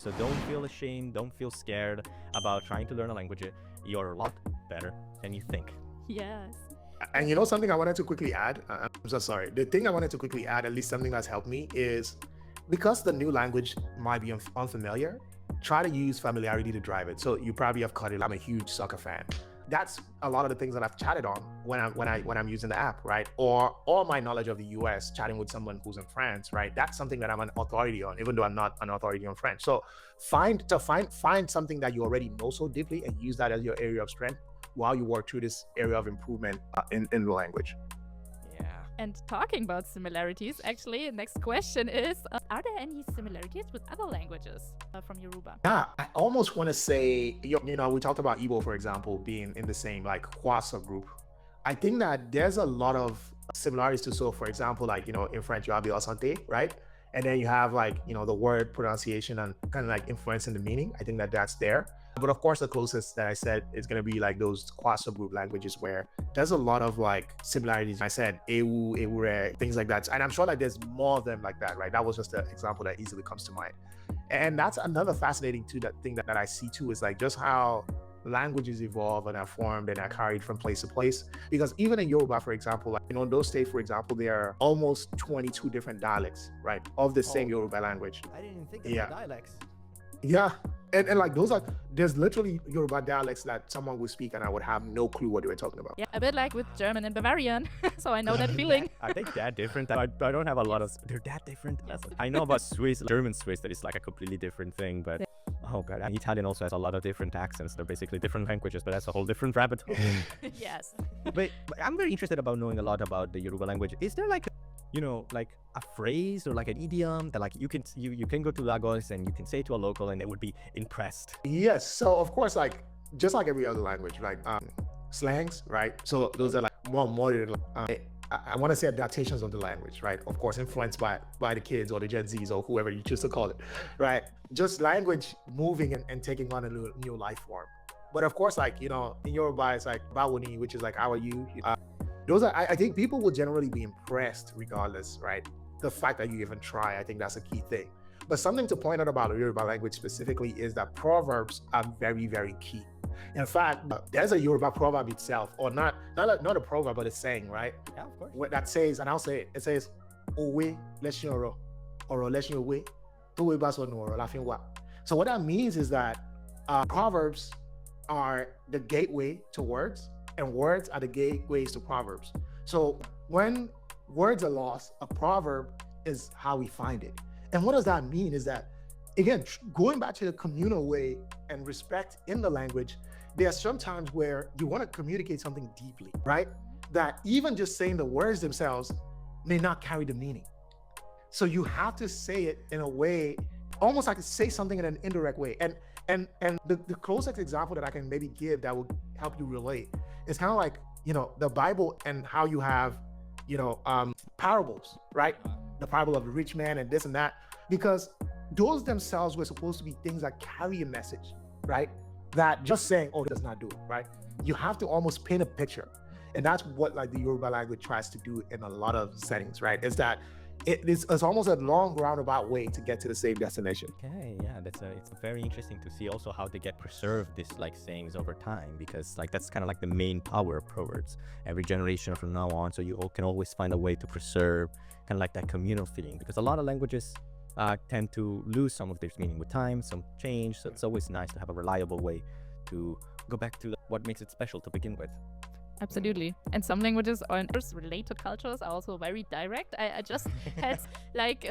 So don't feel ashamed, don't feel scared about trying to learn a language. You're a lot better than you think. Yes. And you know something I wanted to quickly add? I'm so sorry. The thing I wanted to quickly add, at least something that's helped me, is because the new language might be unfamiliar, try to use familiarity to drive it. So you probably have caught it. I'm a huge soccer fan. That's a lot of the things that I've chatted on when I'm using the app, right? Or all my knowledge of the US, chatting with someone who's in France, right? That's something that I'm an authority on, even though I'm not an authority on French. So find something that you already know so deeply and use that as your area of strength while you work through this area of improvement in the language. Yeah. And talking about similarities, actually, next question is, are there any similarities with other languages from Yoruba? Yeah, I almost want to say, you know, we talked about Igbo, for example, being in the same like Kwasa group. I think that there's a lot of similarities to, so for example, like, you know, in French, you have the asante, right? And then you have like, you know, the word pronunciation and kind of like influencing the meaning. I think that that's there. But of course, the closest that I said is going to be like those Kwasa group languages where there's a lot of like similarities. I said Ewu, Ewure, things like that. And I'm sure like there's more of them like that, right? That was just an example that easily comes to mind. And that's another fascinating too, that thing that I see too, is like just how languages evolve and are formed and are carried from place to place. Because even in Yoruba, for example, like, you know, in those states, for example, there are almost 22 different dialects, right, of the same Yoruba language. I didn't think of dialects. Yeah. And like those are, there's literally Yoruba dialects that someone would speak and I would have no clue what they were talking about. Yeah, a bit like with German and Bavarian. So I know that feeling. Are they that different? I don't have a lot of, they're that different? Yes. I know about Swiss, German Swiss, that is like a completely different thing, but oh god, and Italian also has a lot of different accents. They're basically different languages, but that's a whole different rabbit hole. Yes. But I'm very interested about knowing a lot about the Yoruba language. Is there like, you know, like a phrase or like an idiom that like you can go to Lagos and you can say to a local and they would be impressed? Yes. So of course, like just like every other language, like slangs, right? So those are like more modern. I want to say adaptations of the language, right? Of course, influenced by the kids or the Gen Zs or whoever you choose to call it, right? Just language moving and taking on a new life form. But of course, like, you know, in Yoruba, it's like Bawoni, which is like how are you? Those are, I think people will generally be impressed regardless, right? The fact that you even try, I think that's a key thing. But something to point out about the Yoruba language specifically is that proverbs are very, very key. In fact, there's a Yoruba proverb itself, or not a proverb, but a saying, right? Yeah, of course. What that says, and I'll say it. It says, "Owe leshin oro, oro leshin owe, towe baso no oro lafin wa." So what that means is that proverbs are the gateway to words, and words are the gateways to proverbs. So when words are lost, a proverb is how we find it. And what does that mean? Is that, again, going back to the communal way and respect in the language, there are some times where you want to communicate something deeply, right? That even just saying the words themselves may not carry the meaning. So you have to say it in a way, almost like to say something in an indirect way. And the closest example that I can maybe give that will help you relate is kind of like, you know, the Bible and how you have, you know, parables, right? The parable of the rich man and this and that, because those themselves were supposed to be things that carry a message, right? That just saying, oh, it does not do it, right? You have to almost paint a picture. And that's what like the Yoruba language tries to do in a lot of settings, right? Is that it's almost a long roundabout way to get to the same destination. Okay, yeah, it's very interesting to see also how they get preserved, this like sayings over time, because like that's kind of like the main power of proverbs every generation from now on. So you can always find a way to preserve kind of like that communal feeling, because a lot of languages tend to lose some of their meaning with time, some change. So it's always nice to have a reliable way to go back to what makes it special to begin with. Absolutely. And some languages or related cultures are also very direct. I just had like,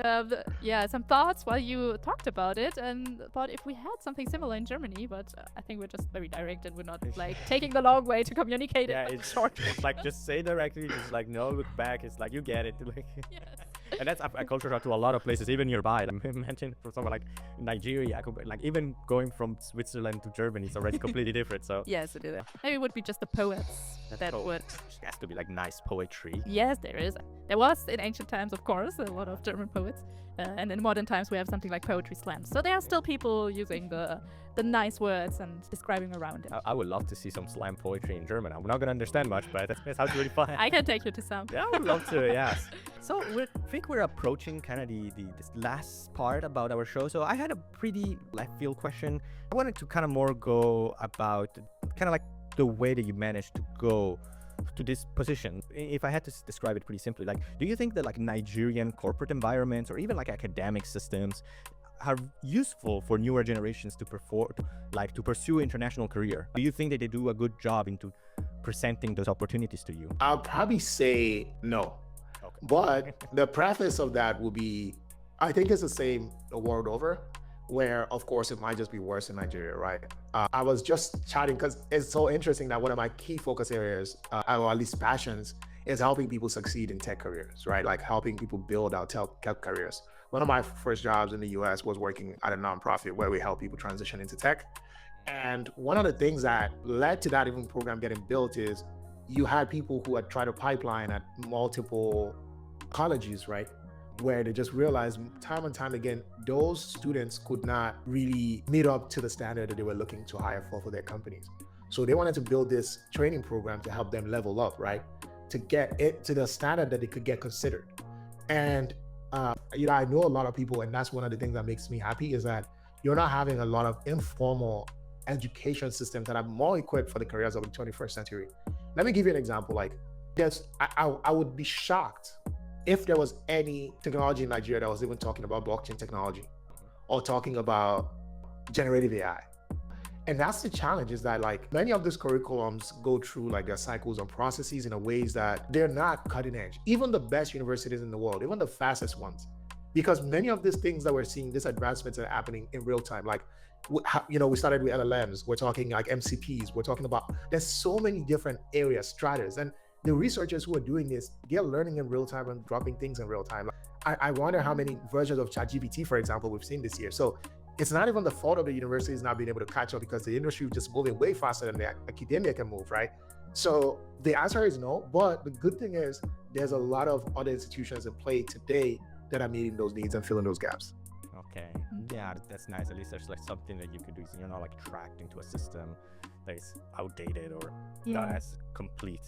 some thoughts while you talked about it and thought if we had something similar in Germany, but I think we're just very direct and we're not like taking the long way to communicate Yeah, it. it's short. It's like just say directly, just like no look back. It's like you get it. Like, Yes. and that's a culture to a lot of places, even nearby. I mentioned for somewhere like Nigeria, like even going from Switzerland to Germany is already completely different. So Yes, it is. Maybe it would be just the poets that would. it has to be like nice poetry. Yes, there is. There was in ancient times, of course, a lot of German poets. And in modern times, we have something like poetry slams. So there are still people using the nice words and describing around it. I would love to see some slam poetry in German. I'm not gonna understand much, but that sounds really fun. I can take you to some. Yeah, I would love to. Yes. So I think think we're approaching kind of this last part about our show. So I had a pretty left field question. I wanted to kind of more go about kind of like the way that you managed to go to this position. If I had to describe it pretty simply, like, do you think that like Nigerian corporate environments or even like academic systems are useful for newer generations to to pursue international career? Do you think that they do a good job into presenting those opportunities to you? I'll probably say no. Okay. But the preface of that will be, I think it's the same the world over, where of course it might just be worse in Nigeria, right? I was just chatting because it's so interesting that one of my key focus areas, or at least passions, is helping people succeed in tech careers, right? Like helping people build out tech careers. One of my first jobs in the US was working at a nonprofit where we help people transition into tech. And one of the things that led to that even program getting built is you had people who had tried to pipeline at multiple colleges, right? Where they just realized time and time again, those students could not really meet up to the standard that they were looking to hire for their companies. So they wanted to build this training program to help them level up, right? To get it to the standard that they could get considered. And I know a lot of people, and that's one of the things that makes me happy, is that you're not having a lot of informal education systems that are more equipped for the careers of the 21st century. Let me give you an example. Like, I would be shocked if there was any technology in Nigeria that was even talking about blockchain technology or talking about generative AI. And that's the challenge, is that like many of these curriculums go through like their cycles and processes in a ways that they're not cutting edge. Even the best universities in the world, even the fastest ones, because many of these things that we're seeing, these advancements are happening in real time. Like, we started with LLMs, we're talking like MCPs, we're talking about, there's so many different areas, stratas, and the researchers who are doing this, they're learning in real time and dropping things in real time. I wonder how many versions of ChatGPT, for example, we've seen this year. So it's not even the fault of the universities not being able to catch up, because the industry is just moving way faster than the academia can move, right? So the answer is no, but the good thing is there's a lot of other institutions in play today that are meeting those needs and filling those gaps. Okay, yeah, that's nice. At least there's like something that you could do, so you're not like tracked into a system that is outdated or not as complete.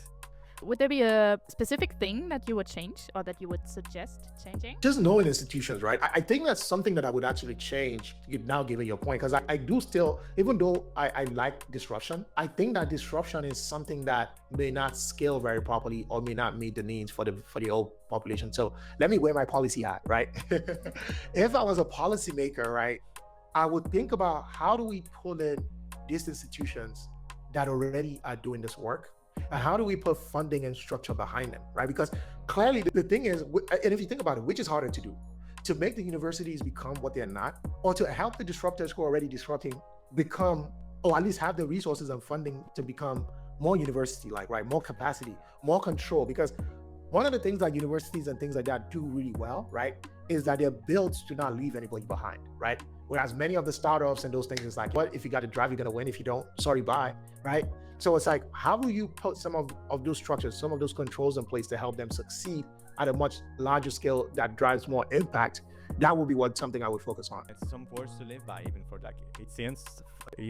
Would there be a specific thing that you would change or that you would suggest changing? Just knowing institutions, right? I think that's something that I would actually change, now given your point, because I do still, even though I like disruption, I think that disruption is something that may not scale very properly or may not meet the needs for the whole population. So let me wear my policy hat, right? If I was a policymaker, right, I would think about how do we pull in these institutions that already are doing this work, and how do we put funding and structure behind them, right? Because clearly the thing is, and if you think about it, which is harder to do? To make the universities become what they're not, or to help the disruptors who are already disrupting become, or at least have the resources and funding to become more university-like, right? More capacity, more control. Because one of the things that universities and things like that do really well, right, is that they're built to not leave anybody behind, right? Whereas many of the startups and those things is like, what if you got to drive, you're going to win. If you don't, sorry, bye, right? So it's like, how do you put some of those structures, some of those controls in place to help them succeed at a much larger scale that drives more impact? That would be something I would focus on. It's some words to live by, even for like, it seems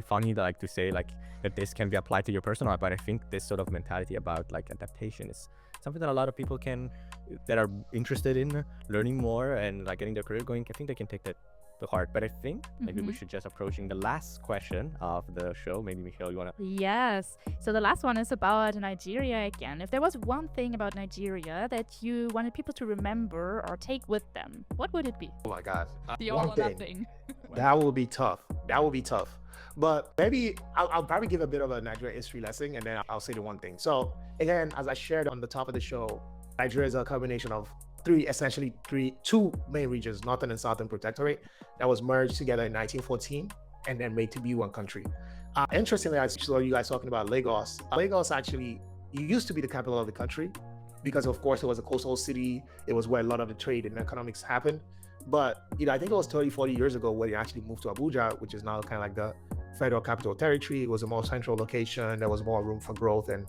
funny to like to say like that this can be applied to your personal life, but I think this sort of mentality about like adaptation is something that a lot of people that are interested in learning more and like getting their career going, I think they can take that to heart. But I think maybe we should just approaching the last question of the show. Maybe Michael, you want to? Yes. So the last one is about Nigeria again. If there was one thing about Nigeria that you wanted people to remember or take with them, what would it be? Oh my God. The all or nothing. That will be tough. But maybe I'll probably give a bit of a Nigeria history lesson, and then I'll say the one thing. So again, as I shared on the top of the show, Nigeria is a combination of two main regions, Northern and Southern Protectorate, that was merged together in 1914 and then made to be one country. Interestingly, I saw you guys talking about Lagos. Lagos actually used to be the capital of the country because, of course, it was a coastal city. It was where a lot of the trade and economics happened. But, I think it was 30, 40 years ago where they actually moved to Abuja, which is now kind of like the federal capital territory. It was a more central location. There was more room for growth and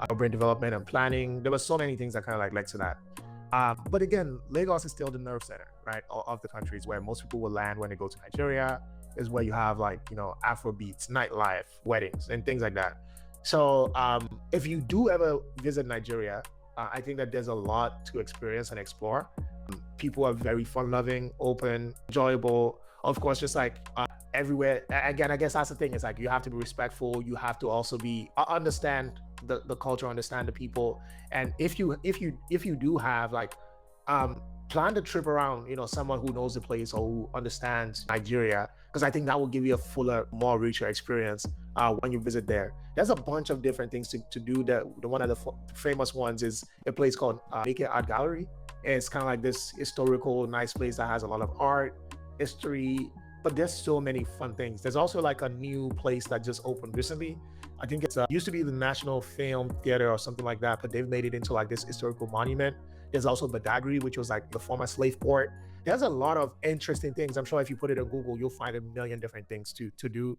urban development and planning. There were so many things that kind of like led to that. But again, Lagos is still the nerve center, right, of the country. Is where most people will land when they go to Nigeria. Is where you have like, Afrobeats, nightlife, weddings, and things like that. So if you do ever visit Nigeria, I think that there's a lot to experience and explore. People are very fun-loving, open, enjoyable. Of course, just like everywhere. Again, I guess that's the thing. It's like you have to be respectful. You have to also be understand the culture, understand the people. And if you do have like plan the trip around, someone who knows the place or who understands Nigeria, because I think that will give you a fuller, more richer experience when you visit there. There's a bunch of different things to do. The one of the famous ones is a place called Ike Art Gallery. It's kind of like this historical, nice place that has a lot of art, history, but there's so many fun things. There's also like a new place that just opened recently. I think it's used to be the National Film Theater or something like that, but they've made it into like this historical monument. There's also Badagry, which was like the former slave port. There's a lot of interesting things. I'm sure if you put it on Google, you'll find a million different things to do.